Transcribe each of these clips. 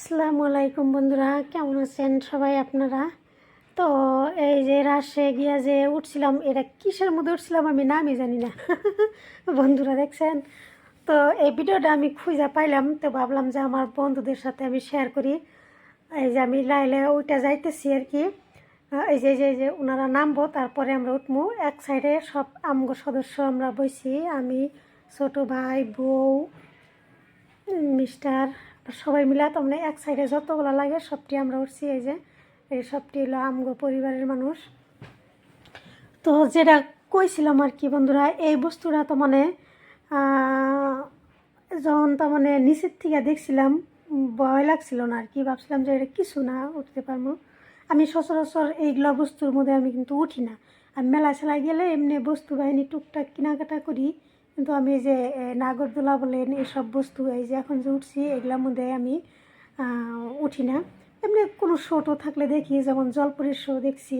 আসসালামু আলাইকুম বন্ধুরা, কেমন আছেন সবাই আপনারা? তো এই যে রাশে গিয়া যে উঠছিলাম, এটা কিসের মধ্যে উঠছিলাম আমি নামই জানি না। বন্ধুরা দেখছেন তো এই ভিডিওটা আমি খুঁজে পাইলাম, তো ভাবলাম যে আমার বন্ধুদের সাথে আমি শেয়ার করি। এই যে আমি লাইলে ওইটা যাইতেছি আর কি। এই যে ওনারা নামবো, তারপরে আমরা উঠবো। এক সাইডে সব আমগো সদস্য আমরা বইছি, আমি, ছোট ভাই, বউ, মিস্টার, সবাই মিলে তো মানে এক সাইডে যতগুলো লাগে সবটি আমরা উঠছি। এই যে এই সবটি হলো আমগো পরিবারের মানুষ। তো যেটা কইছিলাম আর কি বন্ধুরা, এই বস্তুটা তো মানে যখন তো মানে নিচের থেকে দেখছিলাম ভয় লাগছিল না আর কি, ভাবছিলাম যে এটা কিছু না, উঠতে পারবো। আমি সচরাচর এইগুলো বস্তুর মধ্যে আমি কিন্তু উঠি না। আমি মেলা সেলায় গেলে এমনি বস্তু বাহিনী টুকটাক কেনাকাটা করি, কিন্তু আমি যে নাগরদোলা বলেন এইসব বস্তু, এই যে এখন যে উঠছি এগুলোর মধ্যে আমি উঠি না। এমনি কোনো শোটো থাকলে দেখি, যেমন জলপুরের শো দেখছি।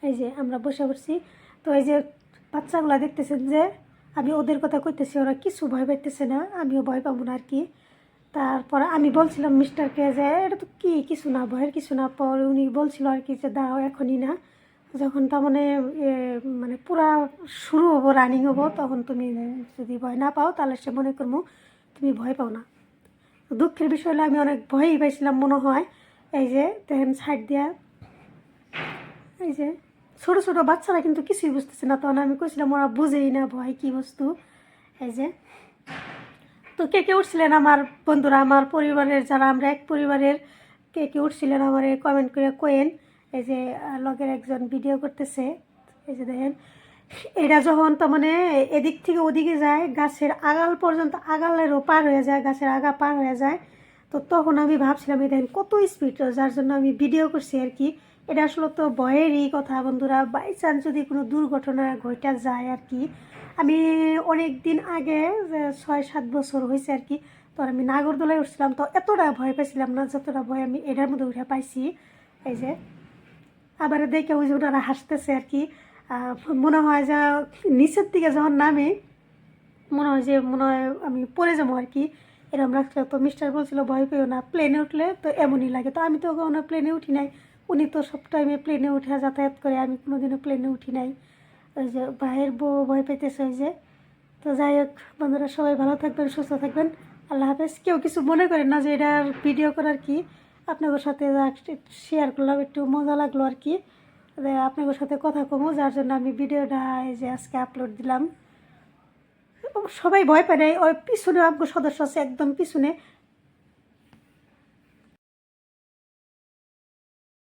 এই যে আমরা বসে পড়ছি, তো এই যে বাচ্চাগুলো দেখতেছেন যে আমি ওদের কথা কইতেছি, ওরা কিছু ভয় পাইতেছে না, আমিও ভয় পাবো না আর কি। তারপর আমি বলছিলাম মিস্টারকে যে এটা তো কি, কিছু না, ভয়ের কিছু না। পরে উনি বলছিল আর কি যে দাঁড়াও, এখনই না, যখন তার মানে মানে পুরা শুরু হবো, রানিং হবো, তখন তুমি যদি ভয় না পাও তাহলে সে মনে করবো তুমি ভয় পাও না। দুঃখের বিষয় হলো আমি অনেক ভয়ই পাইছিলাম মনে হয়। এই যে দেখেন সাইড দিয়া, এই যে ছোটো ছোটো বাচ্চারা কিন্তু কিছুই বুঝতেছে না, তখন আমি কইছিলাম ওরা বুঝেই না ভয় কী বস্তু। এই যে তো কে কে উঠছিলেন আমার বন্ধুরা, আমার পরিবারের যারা, আমরা এক পরিবারের, কে কে উঠছিলেন আমার কমেন্ট করে কোয়েন। এই যে লগের একজন ভিডিও করতেছে, এই যে দেখেন এটা যখন তো মানে এদিক থেকে ওদিকে যায়, গাছের আগাল পর্যন্ত, আগালেরও পার হয়ে যায়, গাছের আগা পার হয়ে যায়। তো তখন আমি ভাবছিলাম এই দেখেন কত স্পিড, যার জন্য আমি ভিডিও করছি আর কি। এটা আসলে তো ভয়েরই কথা বন্ধুরা, বাই চান্স যদি কোনো দুর্ঘটনা ঘটা যায় আর কি। আমি অনেক দিন আগে, 6-7 বছর হয়েছে আর কি, তো আমি নাগরদোলায় উঠছিলাম, তো এতটা ভয় পাইছিলাম না যতটা ভয় আমি এটার মধ্যে উঠে পাইছি। এই যে আবার দেখে ওই যে ওনারা হাসতেছে আর কি। মনে হয় যে নিচের দিকে যখন নামে মনে হয় আমি পড়ে যাবো আর কি, এরকম রাখছিল। তো মিস্টার বলছিল ভয় পেও না, প্লেনে উঠলে তো এমনই লাগে। তো আমি তো কখনো প্লেনে উঠি নাই, উনি তো সব টাইমে প্লেনে উঠে যাতায়াত করে, আমি কোনোদিনও প্লেনে উঠি নাই। ওই যে ভাইয়ের বউ ভয় পেতেছে ওই যে। তো যাই হোক বন্ধুরা, সবাই ভালো থাকবেন, সুস্থ থাকবেন, আল্লাহ হাফেজ। কেউ কিছু মনে করেন না যে এটার ভিডিও করার কি, আপনাদের সাথে শেয়ার করলাম, একটু মজা লাগলো আর কি। আপনাদের সাথে কথা কমো, যার জন্য আমি ভিডিওটা এই যে আজকে আপলোড দিলাম। সবাই ভয় পায় নাই, ওই পিছনে সদস্য আছে একদম পিছনে,